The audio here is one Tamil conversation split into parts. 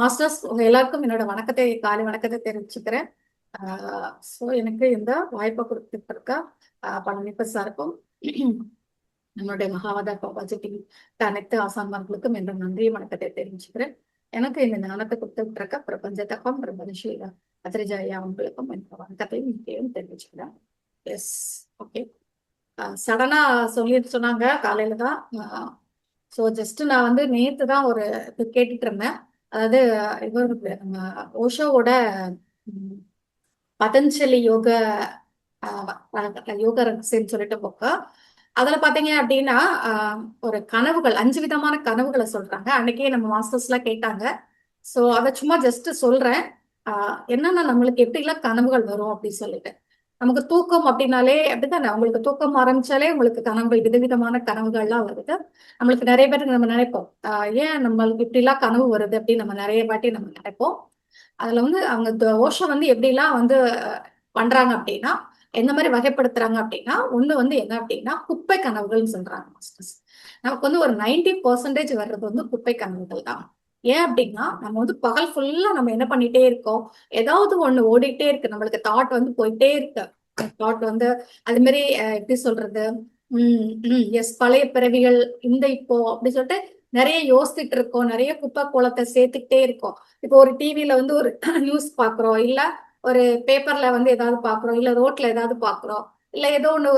மாஸ்டர்ஸ் உங்க எல்லாருக்கும் என்னோட வணக்கத்தை காலை வணக்கத்தை தெரிவிச்சுக்கிறேன். ஸோ எனக்கு இந்த வாய்ப்பை கொடுத்துருக்க பழனிப்ப சாருக்கும் நம்மளுடைய மகாவதா பாபாஜி அனைத்து ஆசான்மார்களுக்கும் என்ற நன்றி வணக்கத்தை தெரிவிச்சுக்கிறேன். எனக்கு இந்த ஞானத்தை கொடுத்துட்டு இருக்க பிரபஞ்சத்தக்கம் பிரபஞ்சீல அத்ரிஜாயா அவங்களுக்கும் என்ற வணக்கத்தையும் முக்கியம் தெரிவிச்சுக்கிறேன். Yes, okay. சடனா சொன்னாங்க காலையில தான். ஸோ ஜஸ்ட் நான் வந்து நேத்து தான் ஒரு இது கேட்டுட்டு இருந்தேன். அதாவது இவர் நம்ம ஓஷோவோட பதஞ்சலி யோக யோக ரகசியம்னு சொல்லிட்டு புக்கு. அதுல பாத்தீங்க அப்படின்னா ஒரு கனவுகள் 5 விதமான கனவுகளை சொல்றாங்க. அன்னைக்கே நம்ம மாஸ்டர்ஸ் எல்லாம் கேட்டாங்க. ஸோ அதை சும்மா ஜஸ்ட் சொல்றேன். என்னன்னா நம்மளுக்கு எப்படி எல்லாம் கனவுகள் வரும் அப்படின்னு சொல்லிட்டு, நமக்கு தூக்கம் அப்படின்னாலே அப்படித்தானே, உங்களுக்கு தூக்கம் ஆரம்பிச்சாலே உங்களுக்கு கனவுகள் விதவிதமான கனவுகள்லாம் வருது. நம்மளுக்கு நிறைய பேருக்கு நம்ம நினைப்போம் ஏன் நம்மளுக்கு இப்படி எல்லாம் கனவு வருது அப்படின்னு நம்ம நிறைய வாட்டி நம்ம நினைப்போம். அதுல வந்து அவங்க ஓஷோ வந்து எப்படிலாம் வந்து பண்றாங்க அப்படின்னா, எந்த மாதிரி வகைப்படுத்துறாங்க அப்படின்னா, ஒண்ணு வந்து என்ன அப்படின்னா குப்பை கனவுகள்னு சொல்றாங்க மாஸ்டர்ஸ். நமக்கு வந்து ஒரு 90% வர்றது வந்து குப்பை கனவுகள் தான். ஏன் அப்படின்னா நம்ம வந்து பகல் ஃபுல்லா நம்ம என்ன பண்ணிட்டே இருக்கோம், ஏதாவது ஒண்ணு ஓடிட்டே இருக்கு, நம்மளுக்கு தாட் வந்து போயிட்டே இருக்கு. தாட் வந்து அது மாதிரி எப்படி சொல்றது, எஸ், பழைய பிறவிகள் இந்த இப்போ அப்படி சொல்லிட்டு நிறைய யோசிச்சுட்டு இருக்கோம், நிறைய குப்பை கோலத்தை சேர்த்துக்கிட்டே இருக்கோம். இப்போ ஒரு டிவில வந்து ஒரு நியூஸ் பாக்குறோம், இல்ல ஒரு பேப்பர்ல வந்து ஏதாவது பாக்குறோம், இல்ல ரோட்ல ஏதாவது பாக்குறோம், இல்ல ஏதோ ஒண்ணு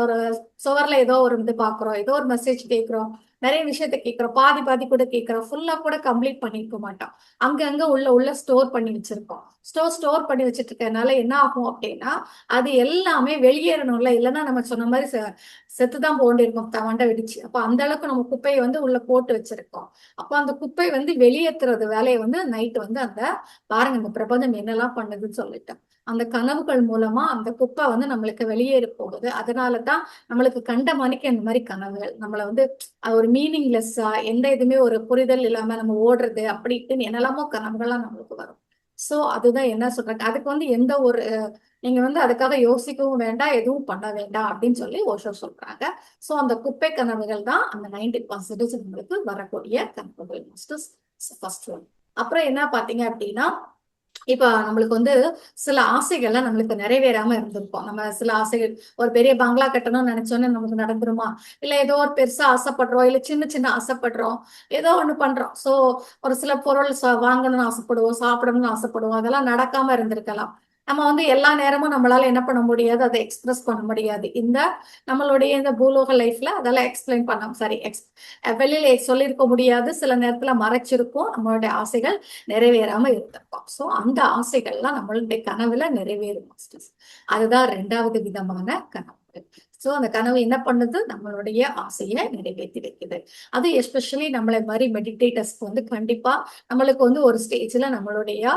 ஒரு சுவர்ல ஏதோ ஒரு இது பாக்குறோம், ஏதோ ஒரு மெசேஜ் கேட்கிறோம், நிறைய விஷயத்த கேட்கிறோம், பாதி பாதி கூட கேட்கிறோம், ஃபுல்லா கூட கம்ப்ளீட் பண்ணிருக்க மாட்டோம். அங்க உள்ள ஸ்டோர் பண்ணி வச்சிருக்கோம். ஸ்டோர் பண்ணி வச்சிட்டு இருக்கனால என்ன ஆகும் அப்படின்னா, அது எல்லாமே வெளியேறணும்ல, இல்லைன்னா நம்ம சொன்ன மாதிரி செத்துதான் போண்டிருக்கோம் தவண்டை வெடிச்சு. அப்ப அந்த அளவுக்கு நம்ம குப்பையை வந்து உள்ள போட்டு வச்சிருக்கோம். அப்ப அந்த குப்பை வந்து வெளியேற்றுறது வேலையை வந்து நைட்டு வந்து அந்த பாருங்க இந்த பிரபஞ்சம் என்னெல்லாம் பண்ணுதுன்னு சொல்லிட்டு அந்த கனவுகள் மூலமா அந்த குப்பை வந்து நம்மளுக்கு வெளியேறி போகுது. அதனாலதான் நம்மளுக்கு கண்ட மணிக்கு இந்த மாதிரி கனவுகள் நம்மள வந்து ஒரு மீனிங்லெஸ்ஸா, எந்த இதுவுமே ஒரு புரிதல் இல்லாம நம்ம ஓடுறது அப்படின்ட்டு என்னெல்லாமோ கனவுகள்லாம் நம்மளுக்கு வரும். சோ அதுதான் என்ன சொல்றாங்க, அதுக்கு வந்து எந்த ஒரு நீங்க வந்து அதுக்காக யோசிக்கவும் வேண்டாம், எதுவும் பண்ண வேண்டாம் அப்படின்னு சொல்லி ஓஷோ சொல்றாங்க. சோ அந்த குப்பை கனவுகள் தான் அந்த 90% நம்மளுக்கு வரக்கூடிய கனவுகள். First one. அப்புறம் என்ன பாத்தீங்க அப்படின்னா, இப்ப நம்மளுக்கு வந்து சில ஆசைகள்லாம் நம்மளுக்கு நிறைவேறாம இருந்திருக்கும். நம்ம சில ஆசைகள், ஒரு பெரிய பங்களா கட்டணும்னு நினைச்சோன்னே நமக்கு நடந்துருமா, இல்ல ஏதோ ஒரு பெருசா ஆசைப்படுறோம், இல்ல சின்ன சின்ன ஆசைப்படுறோம், ஏதோ ஒண்ணு பண்றோம். சோ ஒரு சில பொருள் வாங்கணும்னு ஆசைப்படுவோம், சாப்பிடணும்னு ஆசைப்படுவோம், அதெல்லாம் நடக்காம இருந்திருக்கலாம். நம்ம வந்து எல்லா நேரமும் நம்மளால என்ன பண்ண முடியாது, அதை எக்ஸ்பிரஸ் பண்ண முடியாது. இந்த நம்மளுடைய இந்த பூலோக லைஃப்ல அதெல்லாம் எக்ஸ்பிளைன் பண்ண சாரி வெளியில சொல்லியிருக்க முடியாது. சில நேரத்துல மறைச்சிருக்கும், நம்மளுடைய ஆசைகள் நிறைவேறாம இருந்திருக்கும். சோ அந்த ஆசைகள்லாம் நம்மளுடைய கனவுல நிறைவேறும் மாஸ்டர்ஸ். அதுதான் 2வது விதமான கனவு. சோ அந்த கனவு என்ன பண்ணுது, நம்மளுடைய ஆசையை நிறைவேற்றி வைக்குது. அது எஸ்பெஷலி நம்மளை மாதிரி மெடிடேட்டர்ஸ்க்கு வந்து கண்டிப்பா நம்மளுக்கு வந்து ஒரு ஸ்டேஜ்ல நம்மளுடைய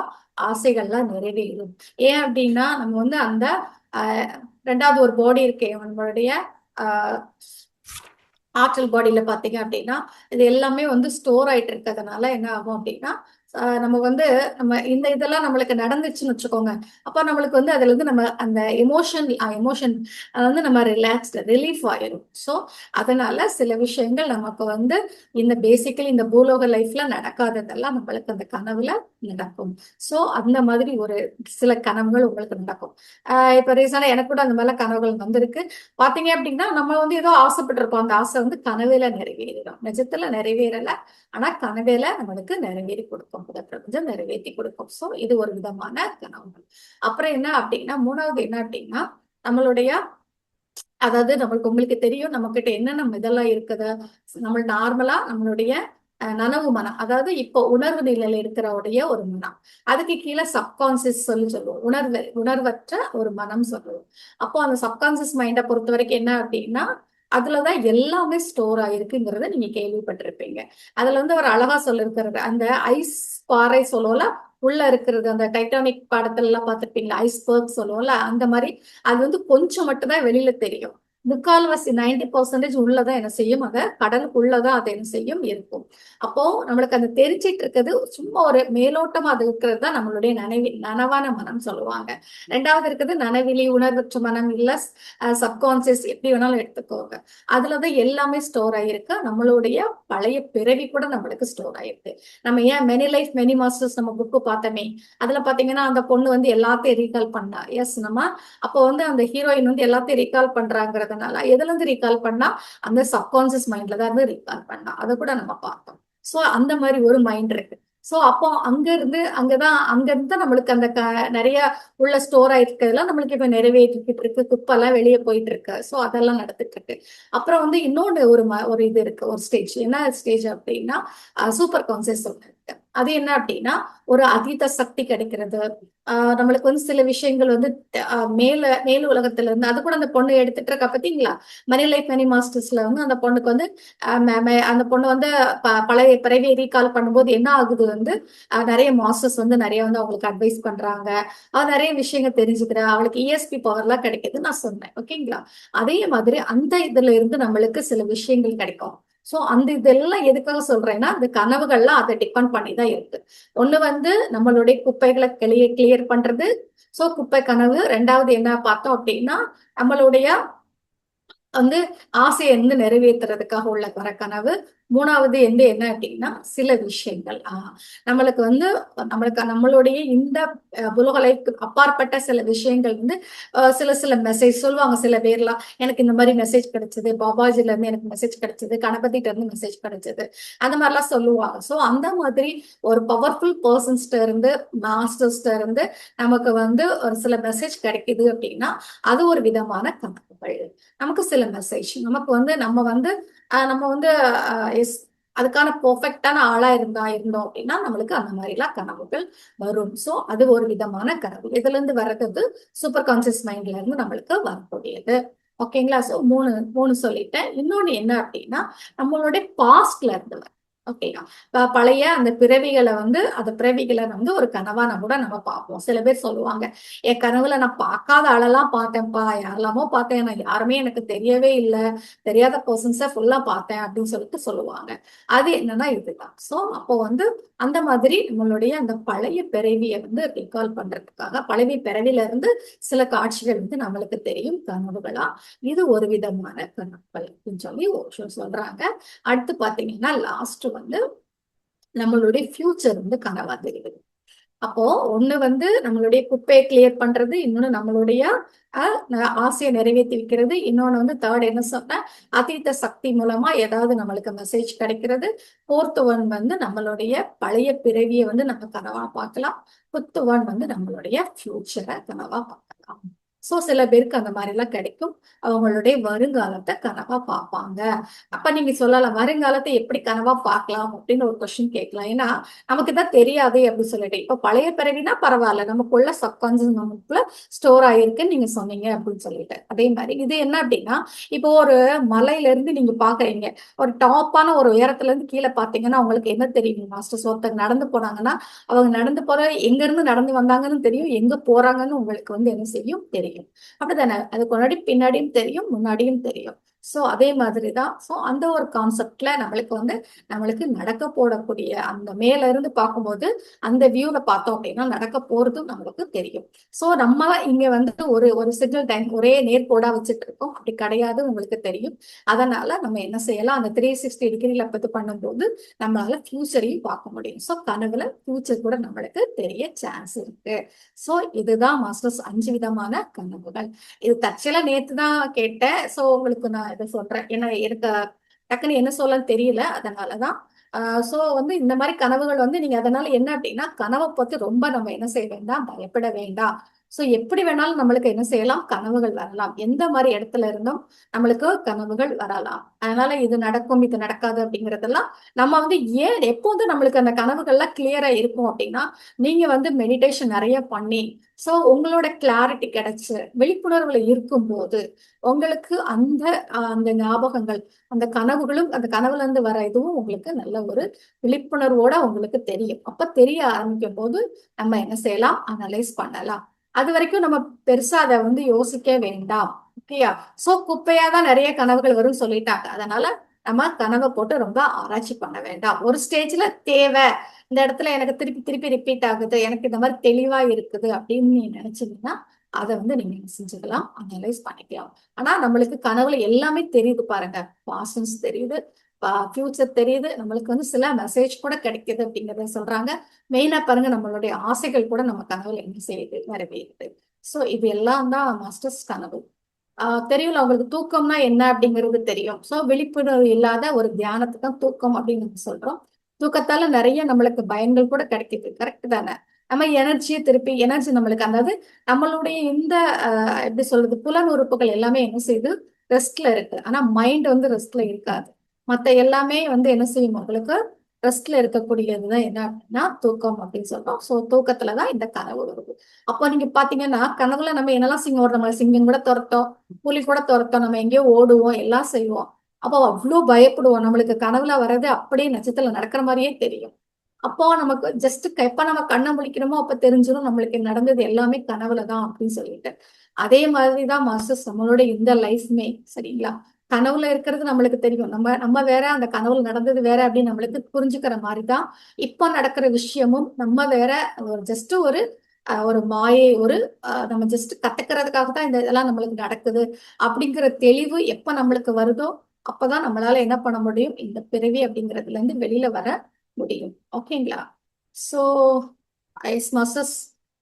ஆசைகள்லாம் நிறைவேறும். ஏன் அப்படின்னா நம்ம வந்து அந்த 2வது ஒரு பாடி இருக்கே நம்மளுடைய ஆற்றல் பாடியில பாத்தீங்க அப்படின்னா, இது எல்லாமே வந்து ஸ்டோர் ஆயிட்டு இருக்கிறதுனால என்ன ஆகும் அப்படின்னா, நம்ம வந்து நம்ம இந்த இதெல்லாம் நம்மளுக்கு நடந்துச்சுன்னு வச்சுக்கோங்க. அப்ப நம்மளுக்கு வந்து அதுல இருந்து நம்ம அந்த எமோஷன் வந்து நம்ம ரிலீஃப் ஆயிரும். சோ அதனால சில விஷயங்கள் நமக்கு வந்து இந்த பேசிக்கலி இந்த பூலோக லைஃப்ல நடக்காததெல்லாம் நம்மளுக்கு அந்த கனவுல நடக்கும். சோ அந்த மாதிரி ஒரு சில கனவுகள் உங்களுக்கு நடக்கும். இப்ப ரீசனா எனக்கு கூட அந்த மாதிரிலாம் கனவுகள் வந்திருக்கு. பாத்தீங்க அப்படின்னா நம்ம வந்து ஏதோ ஆசைப்பட்டிருப்போம், அந்த ஆசை வந்து கனவுல நிறைவேறிடும். நிஜத்துல நிறைவேறல, ஆனா கனவேல நம்மளுக்கு நிறைவேறி கொடுக்கும், பிரபஞ்சம் நிறைவேற்றி கொடுக்கும். சோ இது ஒரு விதமான கனவுகள். அப்புறம் என்ன அப்படின்னா, 3வது என்ன அப்படின்னா, நம்மளுடைய அதாவது நம்மளுக்கு உங்களுக்கு தெரியும் நம்ம கிட்ட என்னென்ன இதெல்லாம் இருக்குது. நம்ம நார்மலா நம்மளுடைய நனவு மனம், அதாவது இப்போ உணர்வு நிலையில இருக்கிறவுடைய ஒரு மனம். அதுக்கு கீழே சப்கான்சியஸ் சொல்லுவோம், உணர்வற்ற ஒரு மனம் சொல்லுவோம். அப்போ அந்த சப்கான்சியஸ் மைண்டை பொறுத்த வரைக்கும் என்ன அப்படின்னா, அதுலதான் எல்லாமே ஸ்டோர் ஆயிருக்குங்கிறத நீங்க கேள்விப்பட்டிருப்பீங்க. அதுல வந்து ஒரு அழகா சொல்லிருக்கிறது, அந்த ஐஸ் பாறை சொல்லுவோம்ல, உள்ள இருக்கிறது அந்த டைட்டானிக் படத்துல எல்லாம் பார்த்திருப்பீங்களா, ஐஸ்பர்க் சொல்லுவோம்ல, அந்த மாதிரி அது வந்து கொஞ்சம் மட்டும் தான் வெளியில தெரியும். முக்கால்வாசி 90% உள்ளதான் என்ன செய்யும், அத கடலுக்குள்ளதான் அதை என்ன செய்யும் இருக்கும். அப்போ நம்மளுக்கு அந்த தெரிஞ்சிட்டு இருக்கிறது சும்மா ஒரு மேலோட்டமா அது இருக்கிறது தான் நம்மளுடைய நனவான மனம் சொல்லுவாங்க. ரெண்டாவது இருக்குது நனவிலி உணர்வற்ற மனம், இல்ல சப்கான்சியஸ், எப்படி வேணாலும் எடுத்துக்கோங்க. அதுலதான் எல்லாமே ஸ்டோர் ஆயிருக்கு. நம்மளுடைய பழைய பிறவி கூட நம்மளுக்கு ஸ்டோர் ஆயிருக்கு. நம்ம ஏன் மெனி லைஃப் மெனி மாஸ்டர்ஸ் நம்ம புக்கு பார்த்தோமே, அதுல பாத்தீங்கன்னா அந்த பொண்ணு வந்து எல்லாத்தையும் ரீகால் பண்ணா. எஸ், நம்ம அப்போ வந்து அந்த ஹீரோயின் வந்து எல்லாத்தையும் ரீகால் பண்றாங்கிறதுனால எதுல இருந்து ரீகால் பண்ணா, அந்த சப்கான்சியஸ் மைண்ட்ல தான் இருந்து ரீகால் பண்ணா. அதை கூட நம்ம பார்த்தோம். சோ அந்த மாதிரி ஒரு மைண்ட் இருக்கு. சோ அப்போ அங்க இருந்து நம்மளுக்கு அந்த நிறைய உள்ள ஸ்டோர் ஆயிருக்கிறதுலாம் நம்மளுக்கு இப்ப நிறைவேற்றிக்கிட்டு இருக்கு. குப்பெல்லாம் வெளியே போயிட்டு இருக்கு. சோ அதெல்லாம் நடந்துட்டு இருக்கு. அப்புறம் வந்து இன்னொன்னு ஒரு இது இருக்கு, ஒரு ஸ்டேஜ். என்ன ஸ்டேஜ் அப்படின்னா சூப்பர் கான்சியஸ் இருக்கு. அது என்ன அப்படின்னா ஒரு அதீத சக்தி கிடைக்கிறது. நம்மளுக்கு வந்து சில விஷயங்கள் வந்து மேல் உலகத்துல இருந்து, அது கூட அந்த பொண்ணு எடுத்துட்டு இருக்கா பாத்தீங்களா, மணி லைஃப் மணி மாஸ்டர்ஸ்ல வந்து அந்த பொண்ணுக்கு வந்து அந்த பொண்ணு வந்து பழைய பிறவியை ரீகால் பண்ணும்போது என்ன ஆகுது வந்து நிறைய மாஸ்டர்ஸ் வந்து நிறைய வந்து அவங்களுக்கு அட்வைஸ் பண்றாங்க. அவ நிறைய விஷயங்கள் தெரிஞ்சுக்கிறா. அவளுக்கு இஎஸ்பி பவர் எல்லாம் கிடைக்குதுன்னு நான் சொன்னேன். ஓகேங்களா. அதே மாதிரி அந்த இதுல இருந்து நம்மளுக்கு சில விஷயங்கள் கிடைக்கும். சோ அந்த இதெல்லாம் எதுக்காக சொல்றேன்னா, அந்த கனவுகள்லாம் அதை டிபெண்ட் பண்ணி தான் இருக்கு. ஒண்ணு வந்து நம்மளுடைய குப்பைகளை கிளியர் பண்றது. சோ குப்பை கனவு. ரெண்டாவது என்ன பார்த்தோம் அப்படின்னா, நம்மளுடைய வந்து ஆசையை வந்து நிறைவேற்றுறதுக்காக உள்ள வர கனவு. மூணாவது வந்து என்ன அப்படின்னா சில விஷயங்கள் நம்மளுக்கு வந்து நம்மளுடைய இந்த புலகலைக்கு அப்பாற்பட்ட சில விஷயங்கள் வந்து சில மெசேஜ் சொல்லுவாங்க. சில பேர்லாம் எனக்கு இந்த மாதிரி மெசேஜ் கிடைச்சது, பாபாஜில இருந்து எனக்கு மெசேஜ் கிடைச்சது, கணபதிட்ட இருந்து மெசேஜ் கிடைச்சது, அந்த மாதிரிலாம் சொல்லுவாங்க. சோ அந்த மாதிரி ஒரு பவர்ஃபுல் பர்சன்ஸ்ட இருந்து, மாஸ்டர்ஸ்ட இருந்து நமக்கு வந்து ஒரு சில மெசேஜ் கிடைக்குது அப்படின்னா அது ஒரு விதமான கனவுகள். நமக்கு சில மெசேஜ் நமக்கு வந்து நம்ம வந்து எஸ் அதுக்கான பெர்ஃபெக்டான ஆளா இருந்தோம் அப்படின்னா நம்மளுக்கு அந்த மாதிரி எல்லாம் கனவுகள் வரும். சோ அது ஒரு விதமான கனவு. இதுல இருந்து வர்றது சூப்பர் கான்சியஸ் மைண்ட்ல இருந்து நம்மளுக்கு வரக்கூடியது. ஓகேங்களா. சோ மூணு மூணு சொல்லிட்டேன். இன்னொன்னு என்ன அப்படின்னா நம்மளுடைய பாஸ்ட்ல இருந்து ஓகேங்களா. பழைய அந்த பிறவிகளை வந்து அந்த பிறவிகளை வந்து ஒரு கனவா நம்ம பார்ப்போம். சில பேர் சொல்லுவாங்க, என் கனவுல நான் பார்க்காத ஆளெல்லாம் பார்த்தேன்ப்பா, யாரெல்லாமோ பார்த்தேன், நான் யாருமே எனக்கு தெரியவே இல்லை, தெரியாத பர்சன்ஸை ஃபுல்லா பார்த்தேன் அப்படின்னு சொல்லிட்டு சொல்லுவாங்க. அது என்னன்னா இதுதான். சோ அப்போ வந்து அந்த மாதிரி நம்மளுடைய அந்த பழைய பிறவியை வந்து ரீகால் பண்றதுக்காக பழைய பிறவில இருந்து சில காட்சிகள் வந்து நம்மளுக்கு தெரியும் கனவுகளா. இது ஒரு விதமான கனவுகள் அப்படின்னு சொல்லி சொல்றாங்க. அடுத்து பாத்தீங்கன்னா லாஸ்ட் வந்து நம்மளுடைய ஃபியூச்சர் வந்து கனவா தெரியுது. அப்போ ஒண்ணு வந்து நம்மளுடைய குப்பையை கிளியர் பண்றது, இன்னொன்னு நம்மளுடைய ஆசையை நிறைவேற்றி வைக்கிறது, இன்னொன்னு வந்து தேர்ட் என்ன சொன்ன அதீத சக்தி மூலமா ஏதாவது நம்மளுக்கு மெசேஜ் கிடைக்கிறது. ஃபோர்த் ஒன் வந்து நம்மளுடைய பழைய பிறவியை வந்து நம்ம கனவா பார்க்கலாம். ஃபிஃப்த் ஒன் வந்து நம்மளுடைய ஃபியூச்சரை கனவா பார்க்கலாம். சோ சில பேருக்கு அந்த மாதிரி எல்லாம் கிடைக்கும். அவங்களுடைய வருங்காலத்தை கனவா பார்ப்பாங்க. அப்ப நீங்க சொல்லலாம், வருங்காலத்தை எப்படி கனவா பார்க்கலாம் அப்படின்னு ஒரு கொஸ்டின் கேட்கலாம். ஏன்னா நமக்கு தான் தெரியாது அப்படின்னு சொல்லிட்டு. இப்ப பழைய பிறவினா பரவாயில்ல, நமக்குள்ள சப்கான்சியஸ் நமக்குள்ள ஸ்டோர் ஆயிருக்குன்னு நீங்க சொன்னீங்க அப்படின்னு சொல்லிட்டு. அதே மாதிரி இது என்ன அப்படின்னா, இப்போ ஒரு மலையில இருந்து நீங்க பாக்குறீங்க, ஒரு டாப்பான ஒரு உயரத்துல இருந்து கீழே பாத்தீங்கன்னா உங்களுக்கு என்ன தெரியும் மாஸ்டர்ஸ்? ஒருத்தர் நடந்து போனாங்கன்னா அவங்க நடந்து போற எங்க இருந்து நடந்து வந்தாங்கன்னு தெரியும், எங்க போறாங்கன்னு உங்களுக்கு வந்து என்ன செய்யும் தெரியும். அப்படித்தானே? அதுக்கு முன்னாடி பின்னாடியும் தெரியும், முன்னாடியும் தெரியும். சோ அதே மாதிரிதான். சோ அந்த ஒரு கான்செப்ட்ல நம்மளுக்கு நடக்க போடக்கூடிய அந்த மேல இருந்து பார்க்கும்போது அந்த வியூல பார்த்தோம் அப்படின்னா நடக்க போறதும் நம்மளுக்கு தெரியும். சோ நம்ம இங்க வந்து ஒரு ஒரு சிங்கிள் டைம் ஒரே நேர்கோடா வச்சுட்டு இருக்கோம். அப்படி கிடையாது, உங்களுக்கு தெரியும். அதனால நம்ம என்ன செய்யலாம், அந்த 360 டிகிரில இது பண்ணும்போது நம்மளால ஃபியூச்சரையும் பார்க்க முடியும். சோ கனவுல ஃபியூச்சர் கூட நம்மளுக்கு தெரிய சான்ஸ் இருக்கு. சோ இதுதான் மாஸ்டர்ஸ் 5 விதமான கனவுகள். இது தற்செயலா நேத்து தான் கேட்டேன். சோ உங்களுக்கு நான் இதை சொல்றேன். ஏன்னா எனக்கு டக்குன்னு என்ன சொல்லன்னு தெரியல. அதனாலதான் சோ வந்து இந்த மாதிரி கனவுகள் வந்து நீங்க அதனால என்ன அப்படின்னா கனவை பத்தி ரொம்ப நம்ம என்ன செய்ய வேண்டாம், பயப்பட வேண்டாம். சோ எப்படி வேணாலும் நம்மளுக்கு என்ன செய்யலாம், கனவுகள் வரலாம். எந்த மாதிரி இடத்துல இருந்தும் நம்மளுக்கு கனவுகள் வரலாம். அதனால இது நடக்கும் இது நடக்காது அப்படிங்கறதெல்லாம் நம்ம வந்து எப்போ வந்து நம்மளுக்கு அந்த கனவுகள்லாம் கிளியரா இருக்கும் அப்படின்னா நீங்க வந்து மெடிடேஷன் நிறைய பண்ணி சோ உங்களோட கிளாரிட்டி கிடைச்சு விழிப்புணர்வுல இருக்கும்போது உங்களுக்கு அந்த அந்த ஞாபகங்கள், அந்த கனவுகளும், அந்த கனவுல இருந்து வர இதுவும் உங்களுக்கு நல்ல ஒரு விழிப்புணர்வோட உங்களுக்கு தெரியும். அப்ப தெரிய ஆரம்பிக்கும் போது நம்ம என்ன செய்யலாம், அனலைஸ் பண்ணலாம். அது வரைக்கும் நம்ம பெருசா அதை வந்து யோசிக்க வேண்டாம். ஓகேயா? சோ குப்பையா தான் நிறைய கனவுகள் வரும்னு சொல்லிட்டாங்க. அதனால நம்ம கனவை போட்டு ரொம்ப ஆராய்ச்சி பண்ண வேண்டாம். ஒரு ஸ்டேஜ்ல தேவை, இந்த இடத்துல எனக்கு திருப்பி திருப்பி ரிப்பீட் ஆகுது, எனக்கு இந்த மாதிரி தெளிவா இருக்குது அப்படின்னு நீ நினைச்சீங்கன்னா அதை வந்து நீங்க செஞ்சுக்கலாம், அனலைஸ் பண்ணிக்கலாம். ஆனா நம்மளுக்கு கனவுல எல்லாமே தெரியுது பாருங்க. பாசன்ஸ் தெரியுது, ஃபியூச்சர் தெரியுது, நம்மளுக்கு வந்து சில மெசேஜ் கூட கிடைக்குது அப்படிங்கறத சொல்றாங்க. மெயினா பாருங்க, நம்மளுடைய ஆசைகள் கூட நம்ம கனவுல என்ன செய்யுது, நிறைவேறுது. சோ இது எல்லாம் தான் மாஸ்டர்ஸ் கனவு. தெரியும்ல உங்களுக்கு தூக்கம்னா என்ன அப்படிங்கிறது தெரியும். சோ விழிப்புணர்வு இல்லாத ஒரு தியானத்துக்கு தான் தூக்கம் அப்படின்னு நம்ம சொல்றோம். தூக்கத்தால நிறைய நம்மளுக்கு பயன்கள் கூட கிடைக்குது. கரெக்ட் தானே? நம்ம எனர்ஜியை திருப்பி எனர்ஜி நம்மளுக்கு, அதாவது நம்மளுடைய இந்த எப்படி சொல்றது, புலன் உறுப்புகள் எல்லாமே என்ன செய்யுது, ரெஸ்ட்ல இருக்கு. ஆனா மைண்ட் வந்து ரெஸ்ட்ல இருக்காது. மத்த எல்லாமே வந்து என்ன செய்யும், உங்களுக்கு ரெஸ்ட்ல இருக்கக்கூடியதுதான் என்ன அப்படின்னா தூக்கம் அப்படின்னு சொல்றோம். சோ தூக்கத்துலதான் இந்த கனவு வருது. அப்போ நீங்க பாத்தீங்கன்னா கனவுல நம்ம என்னெல்லாம் செய்வோம், நம்ம சிங்கம் கூட துரத்தோம், புலி கூட துரத்தோம், நம்ம எங்கேயோ ஓடுவோம், எல்லாம் செய்வோம். அப்போ அவ்வளவு பயப்படுவோம். நம்மளுக்கு கனவுல வர்றது அப்படியே நட்சத்திரம் நடக்கிற மாதிரியே தெரியும். அப்போ நமக்கு ஜஸ்ட் எப்ப நம்ம கண்ணை முழிக்கிறோமோ அப்ப தெரிஞ்சிடும் நம்மளுக்கு நடந்தது எல்லாமே கனவுல தான் அப்படின்னு சொல்லிட்டு. அதே மாதிரிதான் மாஸ்டர்ஸ் நம்மளோட இந்த லைஃப்மே, சரிங்களா? கனவுல இருக்கிறது நம்மளுக்கு தெரியும், நம்ம நம்ம வேற, அந்த கனவுல நடந்தது வேற அப்படின்னு நம்மளுக்கு புரிஞ்சுக்கிற மாதிரிதான் இப்ப நடக்கிற விஷயமும் நம்ம வேற. ஒரு ஜஸ்ட் ஒரு மாயை, நம்ம ஜஸ்ட் கத்துக்கிறதுக்காக தான் இந்த இதெல்லாம் நம்மளுக்கு நடக்குது அப்படிங்கிற தெளிவு எப்ப நம்மளுக்கு வருதோ அப்பதான் நம்மளால என்ன பண்ண முடியும், இந்த பிறவி அப்படிங்கறதுல இருந்து வெளியில வர முடியும். ஓகேங்களா? சோ ஐஸ் மாஸ்டர்ஸ்,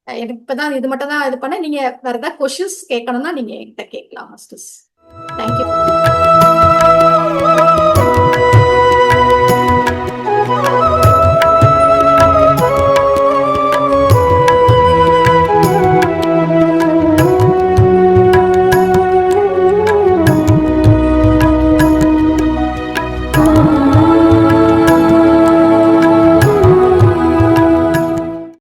எனக்கு இப்பதான் இது மட்டும் தான் இது பண்ண. நீங்க வேற ஏதாவது கொஸ்டின்ஸ் கேட்கணும்னா நீங்க என்கிட்ட கேட்கலாம் மாஸ்டர்ஸ். தேங்க்யூ.